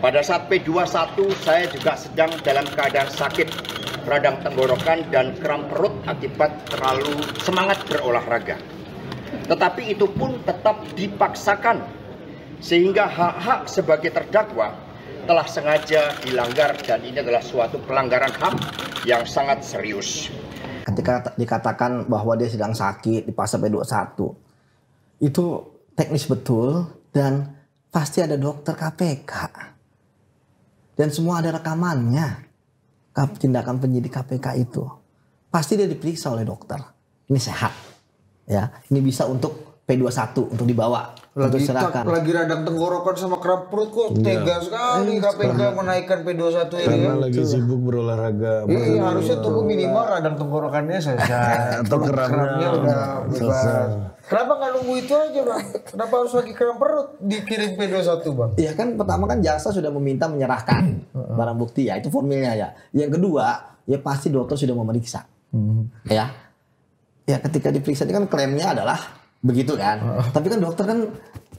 Pada saat P21 saya juga sedang dalam keadaan sakit, radang tenggorokan dan kram perut akibat terlalu semangat berolahraga. Tetapi itu pun tetap dipaksakan, sehingga hak-hak sebagai terdakwa telah sengaja dilanggar dan ini adalah suatu pelanggaran HAM yang sangat serius. Ketika dikatakan bahwa dia sedang sakit di pasal P21, itu teknis betul dan pasti ada dokter KPK. Dan semua ada rekamannya, tindakan penyidik KPK itu. Pasti dia diperiksa oleh dokter. Ini sehat. Ya, ini bisa untuk P21 untuk dibawa. Lagi radang tenggorokan sama kram perut kok tega sekali KPK menaikkan P21 ini. Karena lagi sibuk berolahraga. Iya, harusnya tunggu minimal radang tenggorokannya selesai. Atau kramnya udah bebas. Kenapa nggak nunggu itu aja, Bang? Kenapa harus lagi kram perut dikirim P21, Bang? Iya kan, pertama kan jaksa sudah meminta menyerahkan barang bukti ya, itu formilnya ya. Yang kedua, ya pasti dokter sudah memeriksa. Ya. Ya ketika diperiksa ini kan klaimnya adalah begitu kan. Tapi kan dokter kan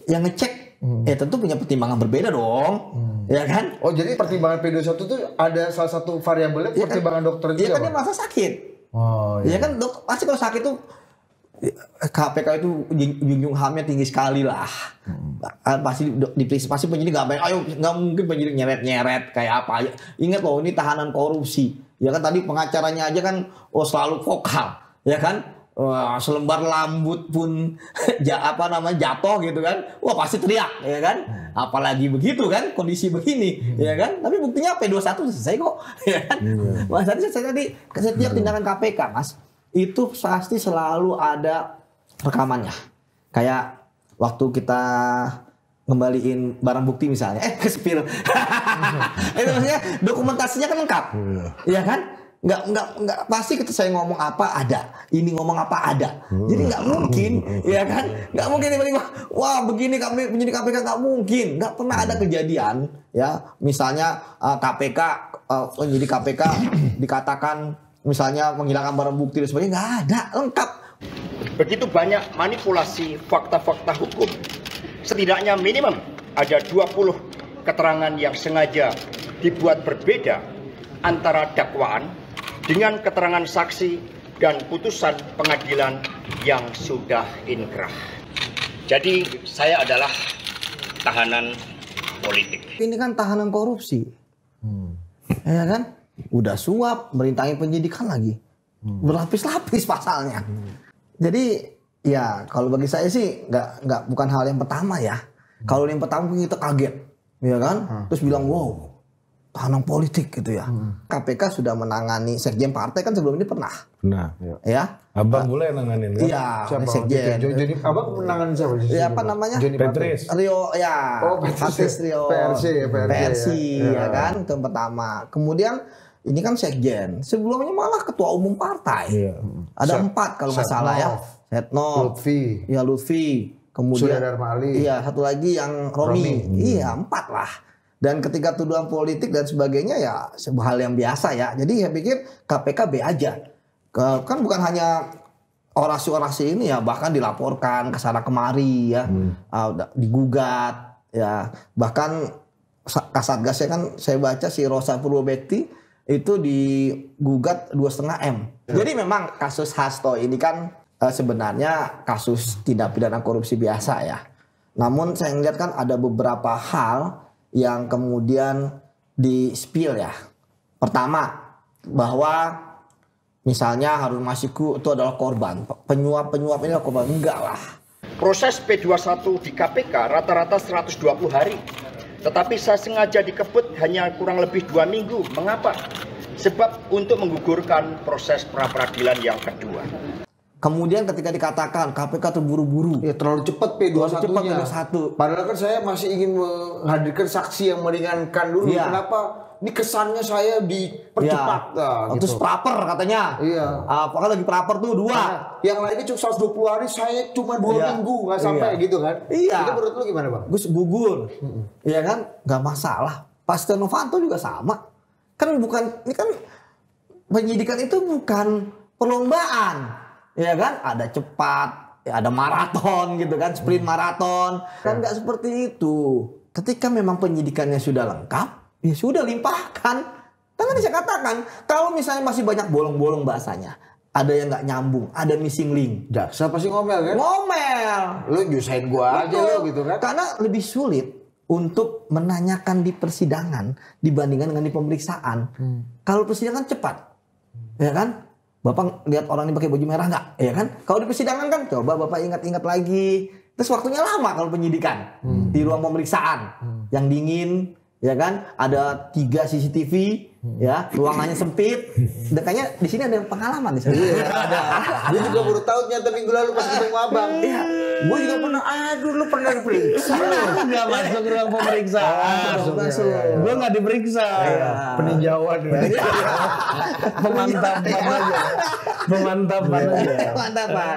yang ngecek ya tentu punya pertimbangan berbeda dong. Ya kan? Oh, jadi pertimbangan P21 itu ada salah satu variabelnya ya pertimbangan kan, dokter juga. Iya kan dia masa sakit. Oh, iya. Ya kan pasti kalau sakit tuh KPK itu junjung HAM-nya tinggi sekali lah. Pasti diperiksa, pasti penyidik nggak mungkin penyidik nyeret-nyeret kayak apa aja. Ingat loh, ini tahanan korupsi. Ya kan tadi pengacaranya aja kan selalu vokal, ya kan? Selembar lambut pun jatuh gitu kan. Wah, pasti teriak, ya kan? Apalagi begitu kan kondisi begini, ya kan? Tapi buktinya P21 selesai kok, ya kan? Mas tadi setiap tindakan KPK, Mas, itu pasti selalu ada rekamannya. Kayak waktu kita ngembaliin barang bukti misalnya, ke-spill. Itu maksudnya dokumentasinya kan lengkap. Iya kan? Nggak pasti kita saya ngomong apa ada. Ini ngomong apa ada. Jadi nggak mungkin, ya kan? Nggak mungkin tiba-tiba, wah begini kami penyidik KPK, nggak mungkin. Nggak pernah ada kejadian, ya. Misalnya penyidik KPK dikatakan misalnya menghilangkan barang bukti dan sebagainya, nggak ada, lengkap. Begitu banyak manipulasi fakta-fakta hukum. Setidaknya minimum ada 20 keterangan yang sengaja dibuat berbeda antara dakwaan dengan keterangan saksi dan putusan pengadilan yang sudah inkrah. Jadi saya adalah tahanan politik. Ini kan tahanan korupsi. Ya kan? Udah suap, merintangi penyidikan lagi. Berlapis-lapis pasalnya. Jadi ya kalau bagi saya sih nggak bukan hal yang pertama ya. Kalau yang pertama kita kaget, ya kan? Terus bilang wow, tahanan politik gitu ya. KPK sudah menangani sekjen partai kan sebelum ini pernah. Nah, ya. Abang boleh nanganin kan? Iya, sekjen. Jadi abang menangani siapa? Ya apa namanya? Petris. Rio ya. Oh, Petris Rio. PRC ya kan itu yang pertama. Kemudian ini kan sekjen. Sebelumnya malah ketua umum partai. Iya. Ada 4 kalau nggak salah ya. Setnov. Lutfi. Ya Lutfi. Kemudian Surya Ali. Iya, satu lagi yang Romi. Iya, 4 lah. Dan ketika tuduhan politik dan sebagainya ya sebuah hal yang biasa ya. Jadi saya pikir KPK B aja. Kan bukan hanya orasi-orasi ini ya, bahkan dilaporkan ke sana kemari ya. Digugat ya. Bahkan Kasatgasnya kan saya baca si Rosa Purwobekti itu digugat 2,5 M. Jadi memang kasus Hasto ini kan sebenarnya kasus tindak pidana korupsi biasa ya. Namun saya melihat kan ada beberapa hal yang kemudian di-spill ya. Pertama, bahwa misalnya Harun Masiku itu adalah korban. Penyuap-penyuap ini adalah korban. Enggak lah. Proses P21 di KPK rata-rata 120 hari. Tetapi saya sengaja dikebut hanya kurang lebih 2 minggu. Mengapa? Sebab untuk menggugurkan proses pra-peradilan yang kedua. Kemudian ketika dikatakan KPK terburu-buru, ya terlalu cepat P21-nya. Padahal kan saya masih ingin menghadirkan saksi yang meringankan dulu. Ya. Kenapa? Ini kesannya saya dipercepat. Ya. Gitu. Terus praper katanya. Iya. Apakah lagi praper tuh 2. Yang lainnya cuma 120 hari, saya cuma 2 minggu nggak sampai gitu kan? Iya. Itu menurut lu gimana, Bang? Gus gugur. Iya kan? Nggak masalah. Pak Setia Novanto juga sama. Kan bukan, ini kan penyidikan itu bukan perlombaan. Ya kan, ada cepat, ya ada maraton gitu kan, sprint maraton. Kan nggak seperti itu. ketika memang penyidikannya sudah lengkap, ya sudah limpahkan. Karena saya katakan, kalau misalnya masih banyak bolong-bolong bahasanya, ada yang nggak nyambung, ada missing link. Jaksa pasti ngomel kan? Ngomel. Lu nyusahin gua aja lu gitu kan? Karena lebih sulit untuk menanyakan di persidangan dibandingkan dengan di pemeriksaan. Kalau persidangan cepat, ya kan? Bapak lihat orang ini pakai baju merah nggak? Ya kan? Kalau di persidangan kan, coba Bapak ingat-ingat lagi. Terus waktunya lama kalau penyidikan di ruang pemeriksaan yang dingin, ya kan? Ada 3 CCTV, ya, ruangannya sempit. Kayaknya di sini ada pengalaman di sini. Ada. Gue juga baru tahu ternyata minggu lalu pas ketemu abang. Iya. Gue juga pernah, aduh lu pernah diperiksa. Nggak masuk ruang pemeriksaan. Masuk. Gue nggak diperiksa. Peninjauan ya. Pemantapan aja. Pemantapan aja. Mantapan.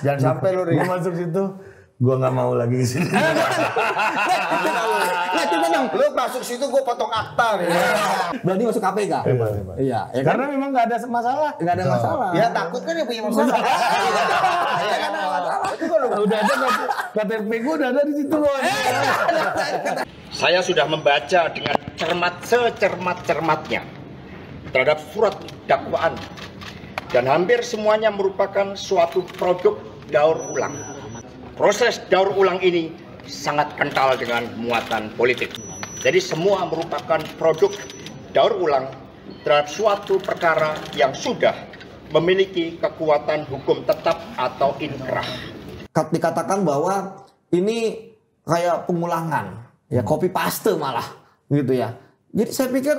Jangan sampai lu Gue masuk situ, gue nggak mau lagi ke sini. Nah, coba dong. Lu masuk situ gue potong akta nih. Berarti masuk KPK. Hebat. Iya, ya kan? Karena memang nggak ada masalah. Nggak ada masalah. Ya takut kan ya punya masalah. Iya kan ada masalah. Itu kalau Udah ada KTP gue udah ada di situ loh. Saya sudah membaca dengan cermat secermat-cermatnya terhadap surat dakwaan dan hampir semuanya merupakan suatu produk daur ulang. Proses daur ulang ini sangat kental dengan muatan politik. Jadi semua merupakan produk daur ulang terhadap suatu perkara yang sudah memiliki kekuatan hukum tetap atau inkrah. Dikatakan bahwa ini kayak pengulangan, ya copy paste malah, gitu ya. Jadi saya pikir,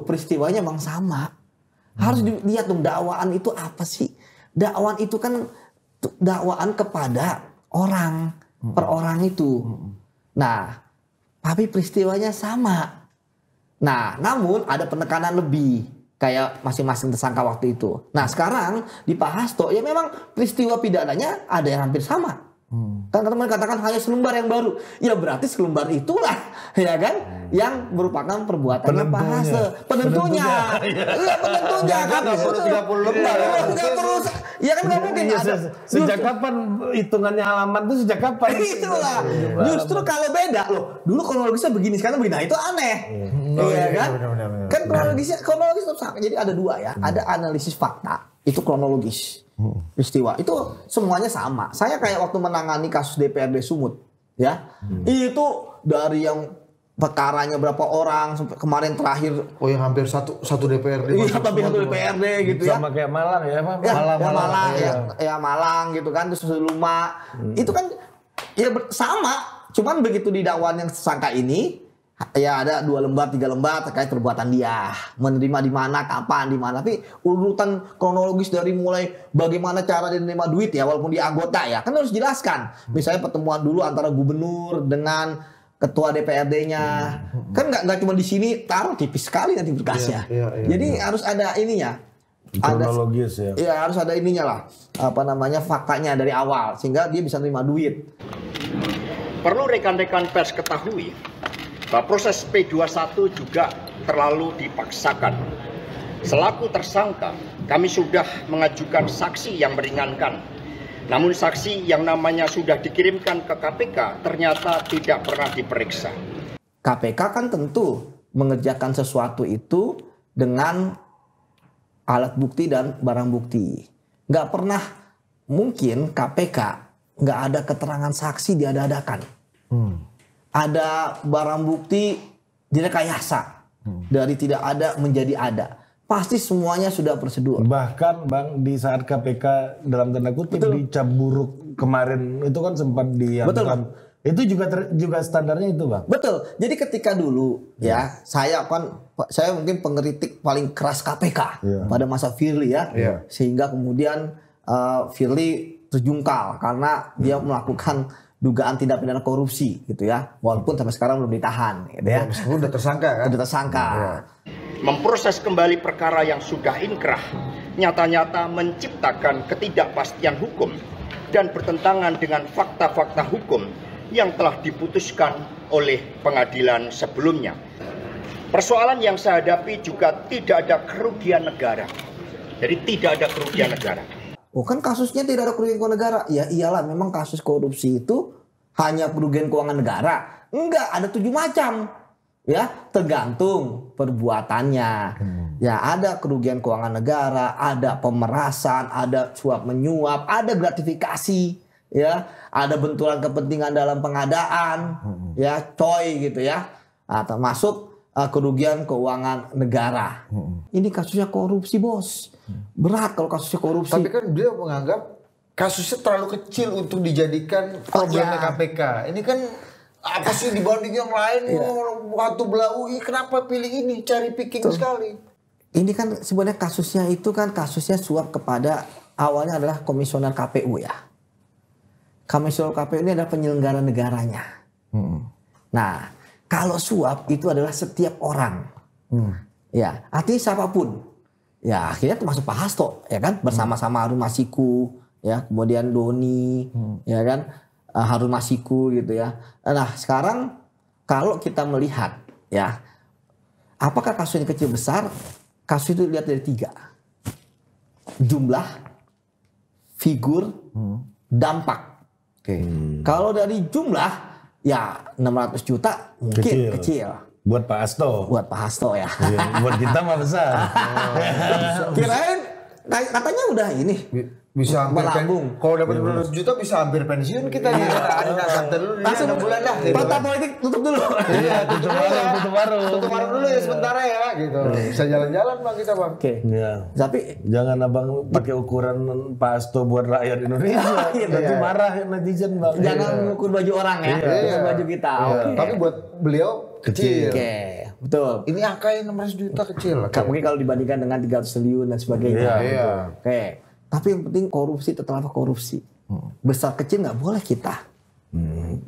peristiwanya memang sama. Harus dilihat dong dakwaan itu apa sih? Dakwaan itu kan dakwaan kepada orang, per orang itu. Nah, tapi peristiwanya sama. Nah, namun ada penekanan lebih. Kayak masing-masing tersangka waktu itu. Nah sekarang di Pak Hasto ya memang peristiwa pidananya ada yang hampir sama. Kan teman katakan hanya selembar yang baru. Ya berarti selembar itulah ya kan yang merupakan perbuatannya Pak Hasto. Penentunya. Iya penentunya kan. 30 lembar. Ya kan nggak mungkin ada. Sejak kapan hitungannya halaman itu sejak kapan? Itulah. Justru kalau beda loh. Dulu kronologisnya begini sekarang begini. Nah itu aneh. Iya kan? Kan kronologis tetap sama. Jadi ada 2 ya. Ada analisis fakta. Itu kronologis. Peristiwa. Itu semuanya sama. Saya kayak waktu menangani kasus DPRD Sumut. Ya. Itu dari yang perkaranya berapa orang. Kemarin terakhir. Oh yang hampir satu DPRD. Iya hampir satu DPRD gitu ya. Sama kayak Malang ya. Malang. Ya Malang gitu kan. Terus Luma. Itu kan ya sama. Cuman begitu di dakwaan yang tersangka ini. Ya ada 2 lembar, 3 lembar terkait perbuatan dia. Menerima di mana, kapan, di mana. Tapi urutan kronologis dari mulai bagaimana cara dia menerima duit ya. Walaupun dia anggota ya. Kan harus jelaskan. Misalnya pertemuan dulu antara gubernur dengan ketua DPRD-nya. Kan nggak cuma di sini taruh tipis sekali nanti berkasnya. Jadi harus ada ininya. Kronologis ya. Iya harus ada ininya lah. Apa namanya faktanya dari awal. Sehingga dia bisa menerima duit. Perlu rekan-rekan pers ketahui bahwa proses P21 juga terlalu dipaksakan. Selaku tersangka, kami sudah mengajukan saksi yang meringankan. Namun saksi yang namanya sudah dikirimkan ke KPK ternyata tidak pernah diperiksa. KPK kan tentu mengerjakan sesuatu itu dengan alat bukti dan barang bukti. Nggak pernah mungkin KPK nggak ada keterangan saksi diada-adakan. Ada barang bukti direkayasa. Dari tidak ada menjadi ada. Pasti semuanya sudah prosedur. Bahkan Bang di saat KPK dalam tanda kutip dicap buruk kemarin itu kan sempat diamkan. Itu juga standarnya itu Bang. Betul. Jadi ketika dulu ya saya mungkin pengkritik paling keras KPK pada masa Firly ya. Sehingga kemudian Firly terjungkal karena dia melakukan dugaan tindak pidana korupsi gitu ya. Walaupun sampai sekarang belum ditahan gitu ya. Meskipun udah tersangka kan? Udah tersangka. Memproses kembali perkara yang sudah inkrah nyata-nyata menciptakan ketidakpastian hukum dan bertentangan dengan fakta-fakta hukum yang telah diputuskan oleh pengadilan sebelumnya. Persoalan yang saya hadapi juga tidak ada kerugian negara. Jadi tidak ada kerugian negara. Oh kan kasusnya tidak ada kerugian keuangan negara. Ya iyalah memang kasus korupsi itu hanya kerugian keuangan negara. Enggak, ada 7 macam. Ya, tergantung perbuatannya. Ya, ada kerugian keuangan negara, ada pemerasan, ada suap menyuap, ada gratifikasi, ya, ada benturan kepentingan dalam pengadaan, ya, coy gitu ya. Nah, termasuk kerugian keuangan negara. Ini kasusnya korupsi, Bos. Berat kalau kasusnya korupsi. Tapi kan beliau menganggap kasusnya terlalu kecil untuk dijadikan problemnya KPK. Ini kan apa sih dibanding yang lain? Waktu belau, kenapa pilih ini? Cari picking sekali. Ini kan sebenarnya kasusnya itu kan kasusnya suap kepada awalnya adalah komisioner KPU ya. Komisioner KPU ini adalah penyelenggara negaranya. Nah, kalau suap itu adalah setiap orang. Ya, artinya siapapun. Ya, akhirnya termasuk Pak Hasto, ya kan? Bersama-sama Harun Masiku, ya, kemudian Doni, ya kan? Harun Masiku gitu ya. Nah, sekarang kalau kita melihat ya, apakah kasus ini kecil besar? Kasus itu dilihat dari 3. Jumlah, figur, dampak. Kalau dari jumlah ya 600 juta mungkin kecil. Buat Pak Hasto. Buat Pak Hasto ya. Iya, buat kita mah besar. Kirain katanya udah ini. Bisa hampir melambung. Kalau dapat 200 juta bisa hampir pensiun kita ya. Ada santai dulu Langsung 6 bulan dah. Partai politik tutup dulu. Iya, tutup warung. Tutup warung dulu ya sementara ya gitu. Bisa jalan-jalan Bang kita Bang. Oke. Iya. Tapi Jangan abang pakai ukuran Pak Hasto buat rakyat Indonesia. Nanti marah netizen Bang. jangan mengukur baju orang ya. Kita baju kita. Oke. Tapi buat beliau kecil. Oke, betul. Ini angka yang 600 juta kecil. Mungkin kalau dibandingkan dengan 300 triliun dan sebagainya. Iya. Oke. Tapi yang penting korupsi tetaplah korupsi. Besar kecil nggak boleh kita.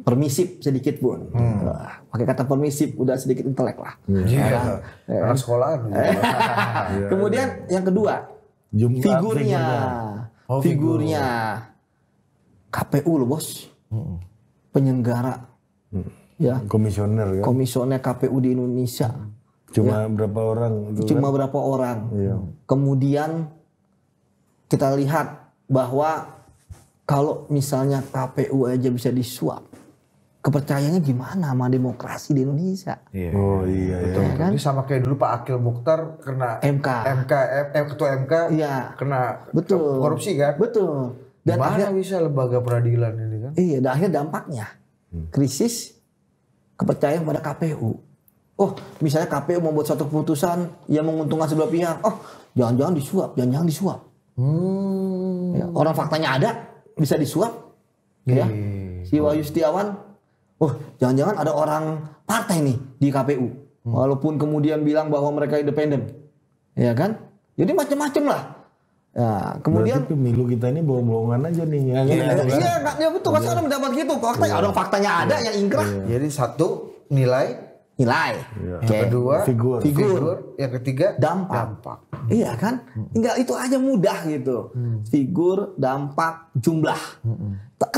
Permisif sedikit pun. Wah, pakai kata permisif udah sedikit intelek lah. Iya. Anak sekolahan. Kemudian yang kedua, figurnya. Figurnya. KPU loh bos. Penyelenggara. Ya. Komisioner kan. Komisioner KPU di Indonesia. Cuma berapa orang? Cuma berapa orang. Kemudian kita lihat bahwa kalau misalnya KPU aja bisa disuap, kepercayaannya gimana sama demokrasi di Indonesia? Oh iya. Betul. Ya kan? Ini sama kayak dulu Pak Akil Mukhtar kena MK. ketua MK Iya. kena Betul. korupsi kan? Betul. Dan Mana bisa lembaga peradilan ini kan? iya, dan akhirnya dampaknya krisis kepercayaan pada KPU. Oh, misalnya KPU membuat suatu keputusan yang menguntungkan sebelah pihak. Oh, jangan-jangan disuap. Ya, orang faktanya ada, bisa disuap. Ya. Si Wahyu Setiawan, oh jangan-jangan ada orang partai nih di KPU. Walaupun kemudian bilang bahwa mereka independen. Ya kan? Jadi macam-macam lah. Ya, kemudian berarti pemilu kita ini bohong-bohongan aja nih. Iya, betul. Kan sekarang mendapat gitu. Orang faktanya ada yang ingkrah. Jadi satu nilai, Yang kedua figur, yang ketiga dampak. Iya kan? Tinggal itu aja mudah gitu. Figur, dampak, jumlah.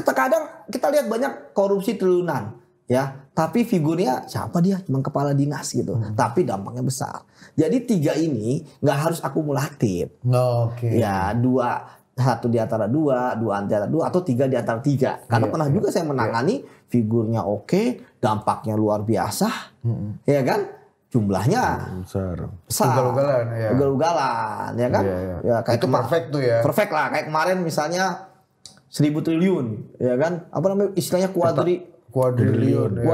Kadang kita lihat banyak korupsi triliunan, ya. Tapi figurnya siapa dia? Cuma kepala dinas gitu. Tapi dampaknya besar. Jadi 3 ini nggak harus akumulatif. Oke. Ya 1 di antara 2 antara 2 atau 3 di antara 3. Karena pernah juga saya menangani figurnya oke, dampaknya luar biasa. Ya kan? Jumlahnya besar. Ugal-ugalan ya. Ugal-ugalan, ya kan? Ya, kayak Itu perfect tuh ya. Perfect lah. Kayak kemarin misalnya 1000 triliun, ya kan? Apa namanya istilahnya Kuadriliun.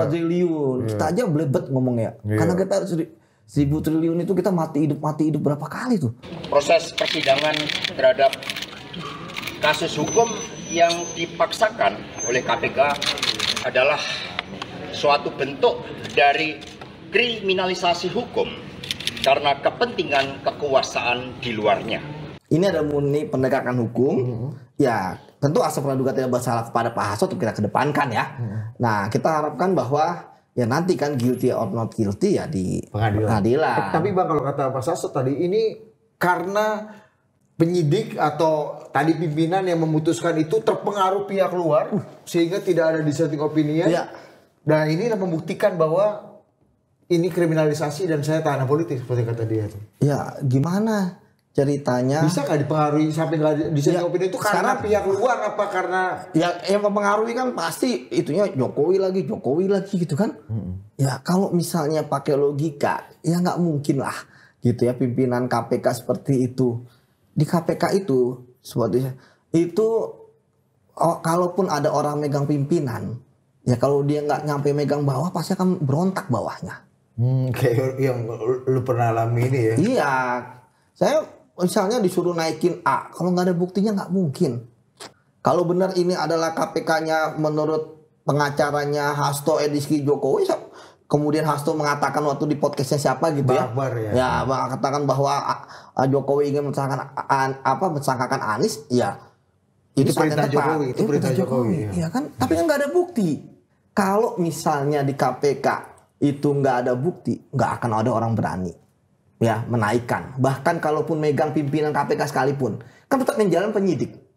Kita aja belebet ngomongnya. Karena kita 1000 triliun itu kita mati hidup berapa kali tuh? Proses persidangan terhadap kasus hukum yang dipaksakan oleh KPK adalah suatu bentuk dari kriminalisasi hukum karena kepentingan kekuasaan di luarnya. Ini ada murni penegakan hukum. Ya, tentu asal praduga tidak bersalah kepada Pak Hasto untuk kita kedepankan ya. Nah, kita harapkan bahwa ya nanti kan guilty or not guilty ya di pengadilan. Tapi Bang, kalau kata Pak Sasto tadi, ini karena penyidik atau tadi pimpinan yang memutuskan itu terpengaruh pihak luar sehingga tidak ada dissenting opinion. Ya. Nah, ini membuktikan bahwa ini kriminalisasi dan saya tahanan politik seperti kata dia tuh. Ya, gimana ceritanya. Bisa nggak dipengaruhi sampai nggak dissenting opinion itu karena pihak luar apa karena? Ya yang mempengaruhi kan pasti itunya Jokowi lagi gitu kan. Ya kalau misalnya pakai logika, ya nggak mungkin lah gitu ya pimpinan KPK seperti itu. Di KPK itu seperti itu, kalaupun ada orang megang pimpinan, ya kalau dia nggak nyampe megang bawah pasti akan berontak bawahnya. Kayak yang lu pernah alami ini ya? Iya, saya misalnya disuruh naikin A, kalau nggak ada buktinya nggak mungkin. Kalau benar ini adalah KPK-nya menurut pengacaranya Hasto Ediski Jokowi, kemudian Hasto mengatakan waktu di podcastnya siapa gitu ya, ya mengatakan bahwa Jokowi ingin mensangkakan Anies, ya itu perintah Jokowi, itu perintah Jokowi. Ya kan, tapi kan nggak ada bukti. Kalau misalnya di KPK itu nggak ada bukti, nggak akan ada orang berani ya menaikkan. Bahkan kalaupun megang pimpinan KPK sekalipun, kan tetap menjalan penyidik.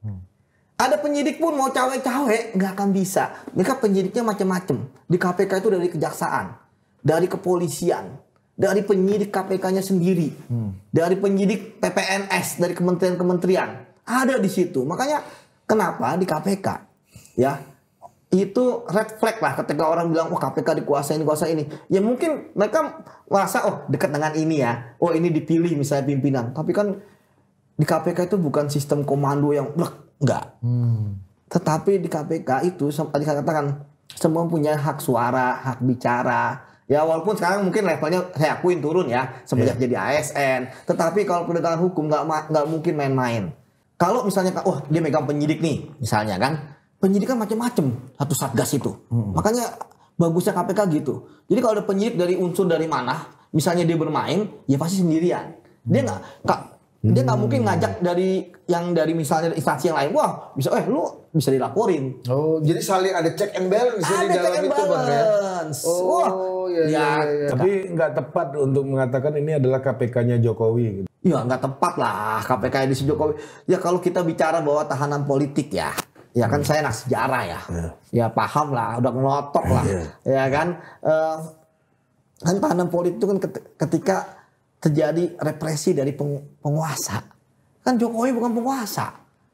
Ada penyidik pun mau cawe-cawe nggak akan bisa. Mereka penyidiknya macam-macam. Di KPK itu dari kejaksaan, dari kepolisian, dari penyidik KPK-nya sendiri, dari penyidik PPNS, dari kementerian-kementerian ada di situ. Makanya kenapa di KPK ya itu red flag lah ketika orang bilang, KPK dikuasai ini. Ya mungkin mereka merasa, dekat dengan ini ya. Ini dipilih misalnya pimpinan. Tapi kan di KPK itu bukan sistem komando yang enggak. Tetapi di KPK itu tadi saya katakan semua punya hak suara, hak bicara. Ya walaupun sekarang mungkin levelnya saya akuin turun ya semenjak jadi ASN. Tetapi kalau penegakan hukum nggak mungkin main-main. Kalau misalnya dia megang penyidik nih misalnya kan. Penyidik kan macam-macam satu satgas itu. Makanya bagusnya KPK gitu. Jadi kalau ada penyidik dari unsur dari mana, misalnya dia bermain, ya pasti sendirian. Dia nggak mungkin ngajak dari misalnya instansi yang lain. Wah, bisa lu bisa dilaporin. Oh, jadi saling ada check and balance di dalam itu, Bang ya. Iya. Tapi nggak tepat untuk mengatakan ini adalah KPK-nya Jokowi gitu. Iya, nggak tepat lah KPK di Jokowi. Ya kalau kita bicara bahwa tahanan politik ya. Ya kan saya anak sejarah ya. Ya paham lah, udah ngelotok lah. Ya kan. Kan tahanan politik itu kan ketika terjadi represi dari penguasa. Kan Jokowi bukan penguasa.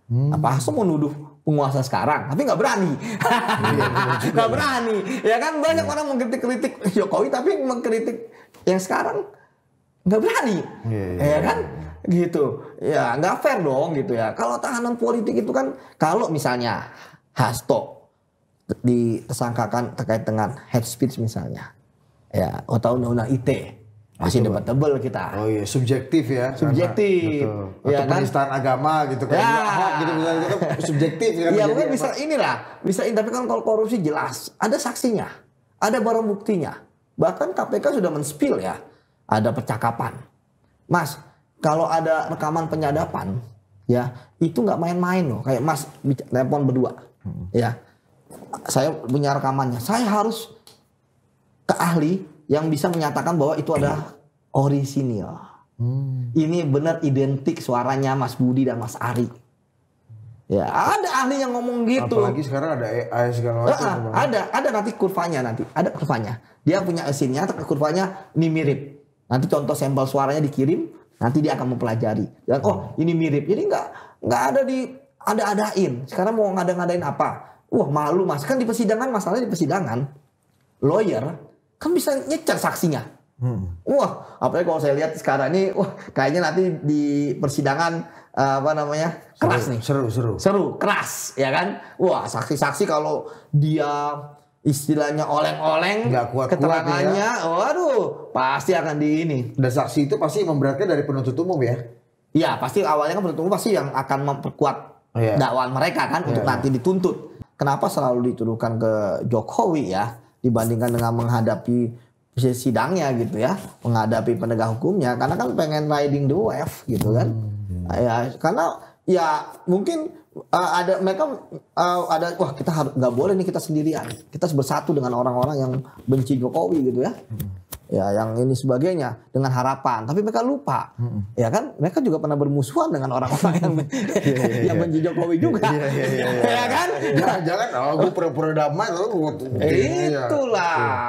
Apa Hasto mau nuduh penguasa sekarang, tapi nggak berani. Nggak berani. Ya kan banyak orang mengkritik Jokowi, tapi mengkritik yang sekarang nggak berani. Ya kan? Gitu. Ya nggak fair dong gitu ya. Kalau tahanan politik itu kan, kalau misalnya Hasto disangkakan terkait dengan hate speech misalnya. Ya, atau undang-undang ITE. Masih debatable kita. Oh iya, subjektif ya. Subjektif. Ya kan? Penistaan agama gitu kan. Ya. Gitu misalnya itu subjektif kan. Iya, mungkin bisa tapi kan kalau korupsi jelas ada saksinya. Ada barang buktinya. Bahkan KPK sudah men-spill ya. Ada percakapan. Mas, kalau ada rekaman penyadapan ya, itu nggak main-main loh. Kayak Mas telepon berdua. Ya. Saya punya rekamannya. Saya harus ke ahli yang bisa menyatakan bahwa itu adalah orisinil. Ini benar identik suaranya Mas Budi dan Mas Ari. Ya, ada ahli yang ngomong gitu. Apalagi sekarang ada AI segala macam. Ada nanti kurvanya ada kurvanya. Dia punya mesinnya, kurvanya ini mirip. Nanti contoh sampel suaranya dikirim, nanti dia akan mempelajari. Dan ini mirip. Jadi nggak ada ada-adain. Sekarang mau ngada-ngadain apa? Malu Mas. Kan di persidangan, masalahnya di persidangan lawyer kan bisa nyecer saksinya. Apalagi kalau saya lihat sekarang ini, kayaknya nanti di persidangan keras nih. Seru, keras, ya kan? Saksi-saksi kalau dia istilahnya oleng-oleng keterangannya, waduh, pasti akan di ini. Dan saksi itu pasti memberatkan dari penuntut umum ya? Iya, pasti awalnya kan penuntut umum pasti yang akan memperkuat dakwaan mereka kan untuk nanti dituntut. Kenapa selalu dituduhkan ke Jokowi ya? Dibandingkan dengan menghadapi sidangnya gitu ya, menghadapi penegak hukumnya, karena kan pengen riding the wave gitu kan. Ya karena ya mungkin mereka kita harus nggak boleh nih kita sendirian, kita bersatu dengan orang-orang yang benci Jokowi gitu ya. Ya yang ini sebagainya dengan harapan, tapi mereka lupa. Ya kan mereka juga pernah bermusuhan dengan orang-orang yang benci Jokowi juga. Ya kan? Jangan gue pura-pura damai lalu itulah.